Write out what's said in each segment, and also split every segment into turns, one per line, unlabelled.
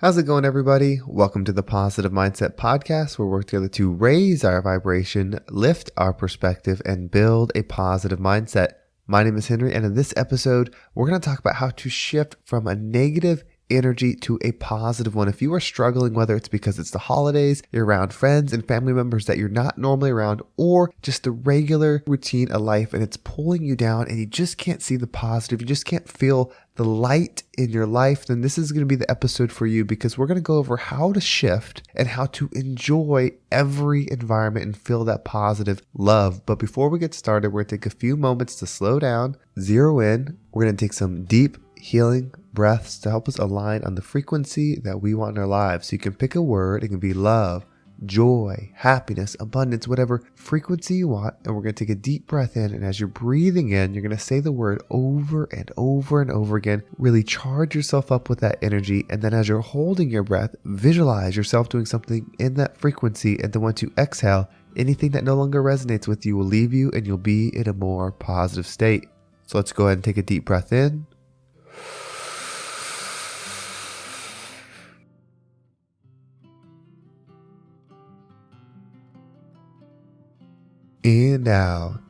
How's it going, everybody? Welcome to the Positive Mindset Podcast, where we work together to raise our vibration, lift our perspective, and build a positive mindset. My name is Henry, and in this episode, we're going to talk about how to shift from a negative energy to a positive one. If you are struggling, whether it's because it's the holidays, you're around friends and family members that you're not normally around, or just the regular routine of life and it's pulling you down and you just can't see the positive, you just can't feel the light in your life, then this is going to be the episode for you, because we're going to go over how to shift and how to enjoy every environment and feel that positive love. But before we get started, we're going to take a few moments to slow down, zero in. We're going to take some deep healing breaths to help us align on the frequency that we want in our lives. So you can pick a word. It can be love, joy, happiness, abundance, whatever frequency you want. And we're going to take a deep breath in. And as you're breathing in, you're going to say the word over and over and over again. Really charge yourself up with that energy. And then as you're holding your breath, visualize yourself doing something in that frequency. And then once you exhale, anything that no longer resonates with you will leave you and you'll be in a more positive state. So let's go ahead and take a deep breath in. And out.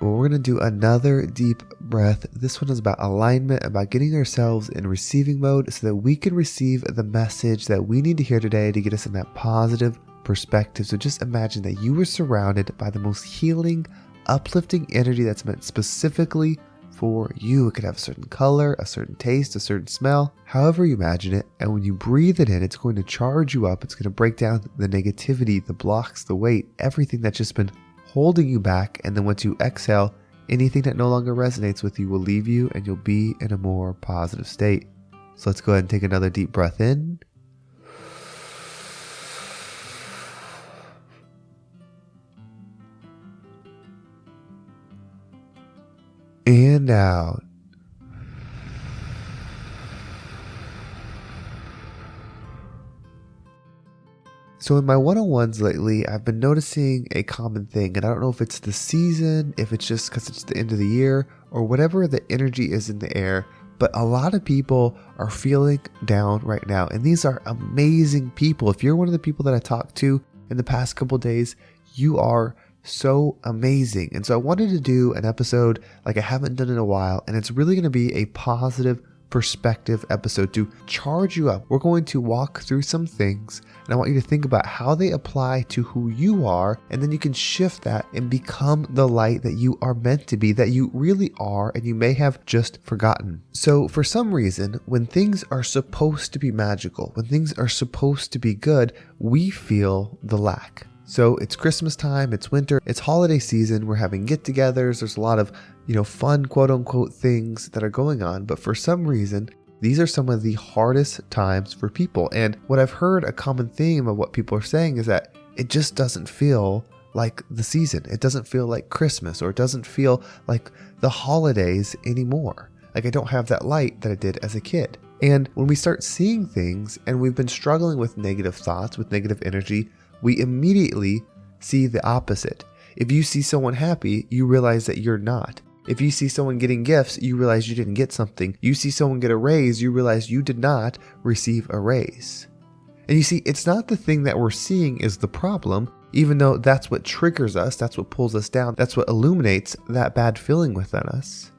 We're going to do another deep breath. This one is about alignment, about getting ourselves in receiving mode so that we can receive the message that we need to hear today to get us in that positive perspective. So just imagine that you were surrounded by the most healing, uplifting energy that's meant specifically for you. It could have a certain color, a certain taste, a certain smell, however you imagine it. And when you breathe it in, it's going to charge you up. It's going to break down the negativity, the blocks, the weight, everything that's just been holding you back. And then once you exhale, anything that no longer resonates with you will leave you and you'll be in a more positive state. So let's go ahead and take another deep breath in. And out. So in my one-on-ones lately, I've been noticing a common thing, and I don't know if it's the season, if it's just because it's the end of the year, or whatever the energy is in the air, but a lot of people are feeling down right now, and these are amazing people. If you're one of the people that I talked to in the past couple days, you are so amazing. And so I wanted to do an episode like I haven't done in a while, and it's really going to be a positive perspective episode to charge you up. We're going to walk through some things, and I want you to think about how they apply to who you are, and then you can shift that and become the light that you are meant to be, that you really are, and you may have just forgotten. So for some reason, when things are supposed to be magical, when things are supposed to be good, we feel the lack. So it's Christmas time, it's winter, it's holiday season, we're having get-togethers, there's a lot of, fun quote-unquote things that are going on, but for some reason, these are some of the hardest times for people. And what I've heard, a common theme of what people are saying is that it just doesn't feel like the season. It doesn't feel like Christmas, or it doesn't feel like the holidays anymore. Like I don't have that light that I did as a kid. And when we start seeing things and we've been struggling with negative thoughts, with negative energy, we immediately see the opposite. If you see someone happy, you realize that you're not. If you see someone getting gifts, you realize you didn't get something. You see someone get a raise, you realize you did not receive a raise. And you see, it's not the thing that we're seeing is the problem, even though that's what triggers us, that's what pulls us down, that's what illuminates that bad feeling within us.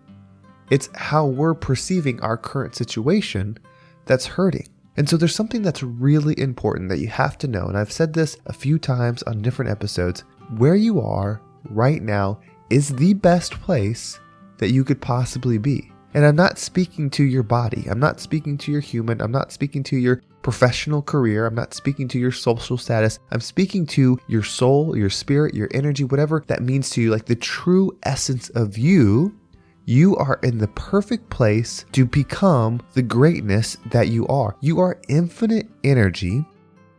It's how we're perceiving our current situation that's hurting. And so there's something that's really important that you have to know, and I've said this a few times on different episodes. Where you are right now is the best place that you could possibly be. And I'm not speaking to your body. I'm not speaking to your human. I'm not speaking to your professional career. I'm not speaking to your social status. I'm speaking to your soul, your spirit, your energy, whatever that means to you, like the true essence of you. You are in the perfect place to become the greatness that you are. You are infinite energy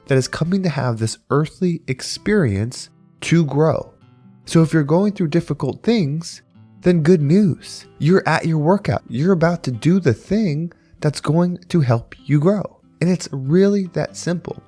that is coming to have this earthly experience to grow. So if you're going through difficult things, then good news. You're at your workout. You're about to do the thing that's going to help you grow. And it's really that simple.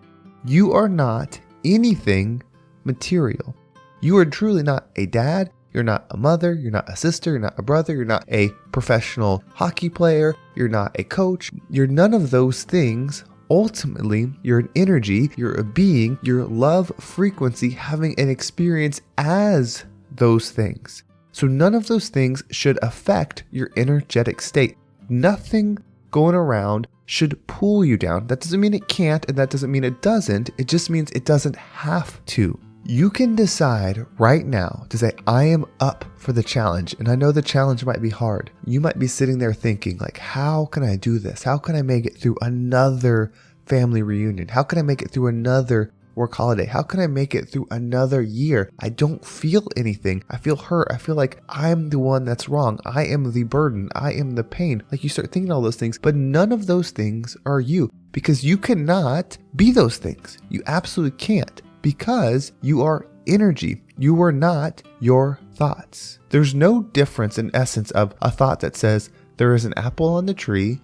You are not anything material. You are truly not a dad. You're not a mother, you're not a sister, you're not a brother, you're not a professional hockey player, you're not a coach. You're none of those things. Ultimately, you're an energy, you're a being, you're love frequency having an experience as those things. So none of those things should affect your energetic state. Nothing going around should pull you down. That doesn't mean it can't, and that doesn't mean it doesn't. It just means it doesn't have to. You can decide right now to say, I am up for the challenge. And I know the challenge might be hard. You might be sitting there thinking like, how can I do this? How can I make it through another family reunion? How can I make it through another work holiday? How can I make it through another year? I don't feel anything. I feel hurt. I feel like I'm the one that's wrong. I am the burden. I am the pain. Like you start thinking all those things, but none of those things are you, because you cannot be those things. You absolutely can't, because you are energy. You are not your thoughts. There's no difference in essence of a thought that says there is an apple on the tree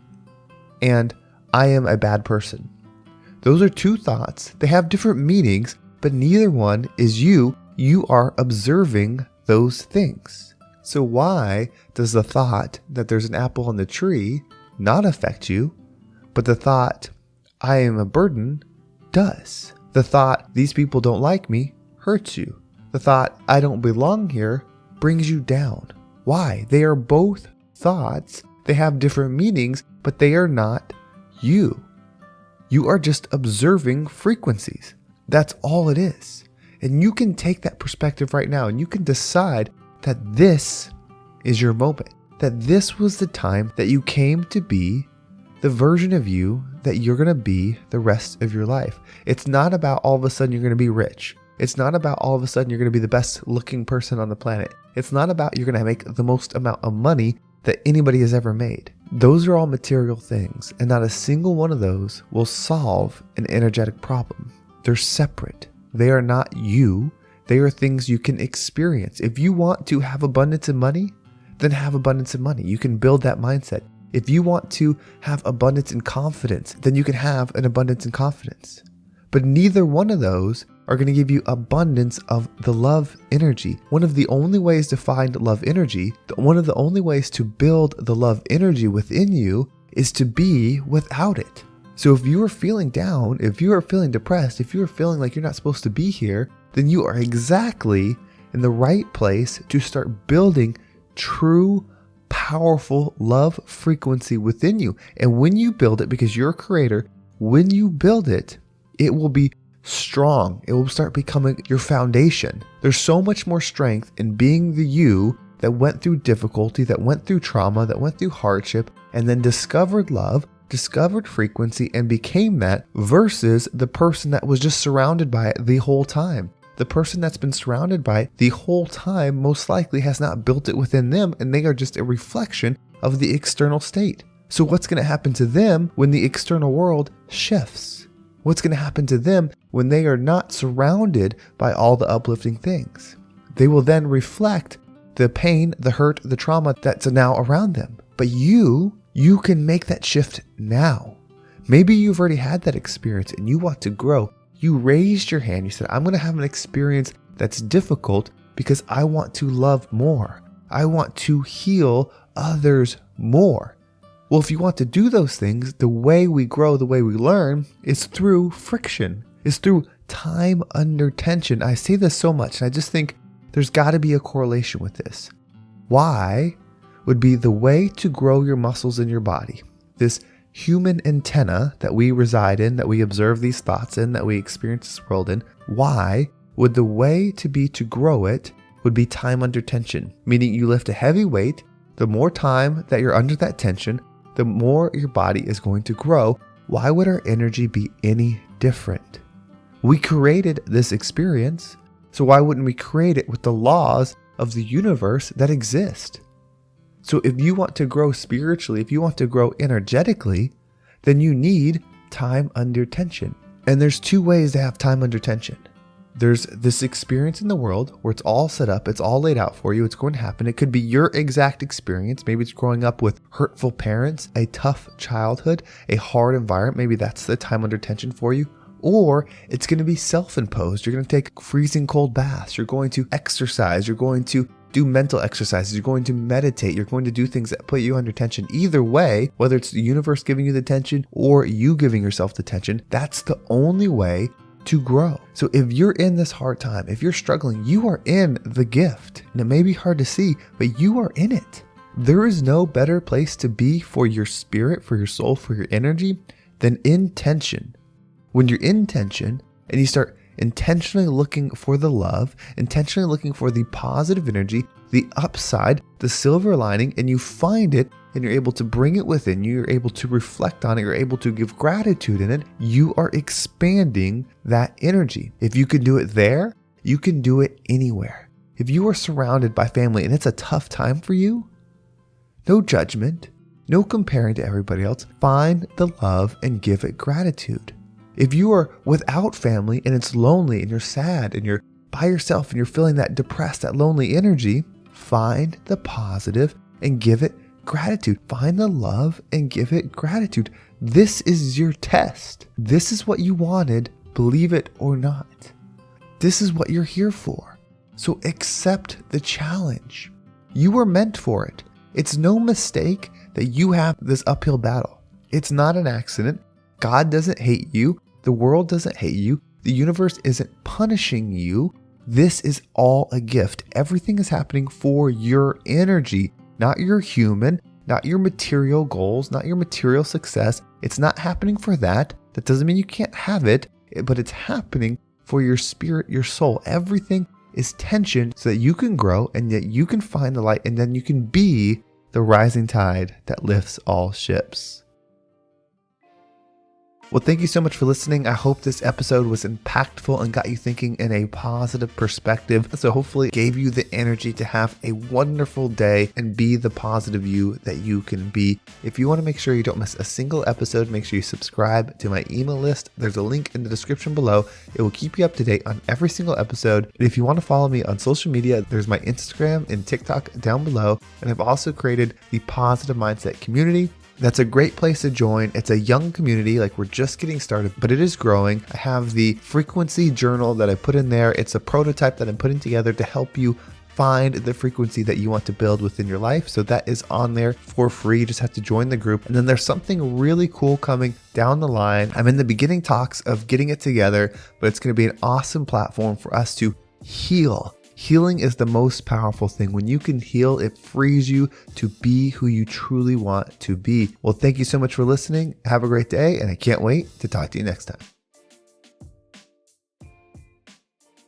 and I am a bad person. Those are two thoughts. They have different meanings, but neither one is you. You are observing those things. So why does the thought that there's an apple on the tree not affect you, but the thought I am a burden does? The thought these people don't like me hurts you. The thought I don't belong here brings you down. Why? They are both thoughts. They have different meanings, but they are not you. You are just observing frequencies. That's all it is. And you can take that perspective right now and you can decide that this is your moment, that this was the time that you came to be the version of you that you're going to be the rest of your life. It's not about all of a sudden you're going to be rich. It's not about all of a sudden you're going to be the best looking person on the planet. It's not about you're going to make the most amount of money that anybody has ever made. Those are all material things, and not a single one of those will solve an energetic problem. They're separate. They are not you. They are things you can experience. If you want to have abundance in money, then have abundance in money. You can build that mindset. If you want to have abundance in confidence, then you can have an abundance in confidence. But neither one of those are going to give you abundance of the love energy. One of the only ways to find love energy, one of the only ways to build the love energy within you is to be without it. So if you are feeling down, if you are feeling depressed, if you are feeling like you're not supposed to be here, then you are exactly in the right place to start building true, powerful love frequency within you. And when you build it, because you're a creator, when you build it, it will be strong. It will start becoming your foundation. There's so much more strength in being the you that went through difficulty, that went through trauma, that went through hardship, and then discovered love, discovered frequency, and became that, versus the person that was just surrounded by it the whole time. The person that's been surrounded by it the whole time most likely has not built it within them, and they are just a reflection of the external state. So what's going to happen to them when the external world shifts? What's going to happen to them when they are not surrounded by all the uplifting things? They will then reflect the pain, the hurt, the trauma that's now around them. But you can make that shift now. Maybe you've already had that experience and you want to grow. You raised your hand. You said, I'm going to have an experience that's difficult because I want to love more. I want to heal others more. Well, if you want to do those things, the way we grow, the way we learn is through friction, is through time under tension. I say this so much, and I just think there's got to be a correlation with this. Why would be the way to grow your muscles in your body, this human antenna that we reside in, that we observe these thoughts in, that we experience this world in. Why would the way to be to grow it would be time under tension? Meaning you lift a heavy weight, the more time that you're under that tension, the more your body is going to grow. Why would our energy be any different? We created this experience, so why wouldn't we create it with the laws of the universe that exist? So if you want to grow spiritually, if you want to grow energetically, then you need time under tension. And there's two ways to have time under tension. There's this experience in the world where it's all set up, it's all laid out for you, it's going to happen. It could be your exact experience. Maybe it's growing up with hurtful parents, a tough childhood, a hard environment. Maybe that's the time under tension for you. Or it's going to be self-imposed. You're going to take freezing cold baths. You're going to exercise. You're going to do mental exercises, you're going to meditate, you're going to do things that put you under tension. Either way, whether it's the universe giving you the tension or you giving yourself the tension, that's the only way to grow. So if you're in this hard time, if you're struggling, you are in the gift. And it may be hard to see, but you are in it. There is no better place to be for your spirit, for your soul, for your energy than in tension. When you're in tension and you start intentionally looking for the love, intentionally looking for the positive energy, the upside, the silver lining, and you find it and you're able to bring it within you, you're able to reflect on it, you're able to give gratitude in it, you are expanding that energy. If you can do it there, you can do it anywhere. If you are surrounded by family and it's a tough time for you, no judgment, no comparing to everybody else, find the love and give it gratitude. If you are without family and it's lonely and you're sad and you're by yourself and you're feeling that depressed, that lonely energy, find the positive and give it gratitude. Find the love and give it gratitude. This is your test. This is what you wanted, believe it or not. This is what you're here for. So accept the challenge. You were meant for it. It's no mistake that you have this uphill battle. It's not an accident. God doesn't hate you. The world doesn't hate you. The universe isn't punishing you. This is all a gift. Everything is happening for your energy, not your human, not your material goals, not your material success. It's not happening for that. That doesn't mean you can't have it, but it's happening for your spirit, your soul. Everything is tension so that you can grow and that you can find the light and then you can be the rising tide that lifts all ships. Well, thank you so much for listening. I hope this episode was impactful and got you thinking in a positive perspective. So hopefully it gave you the energy to have a wonderful day and be the positive you that you can be. If you want to make sure you don't miss a single episode, make sure you subscribe to my email list. There's a link in the description below. It will keep you up to date on every single episode. And if you want to follow me on social media, there's my Instagram and TikTok down below. And I've also created the Positive Mindset community. That's a great place to join. It's a young community, like we're just getting started, but it is growing. I have the frequency journal that I put in there. It's a prototype that I'm putting together to help you find the frequency that you want to build within your life. So that is on there for free. You just have to join the group. And then there's something really cool coming down the line. I'm in the beginning talks of getting it together, but it's going to be an awesome platform for us to heal. Healing is the most powerful thing. When you can heal, it frees you to be who you truly want to be. Well, thank you so much for listening. Have a great day, and I can't wait to talk to you next time.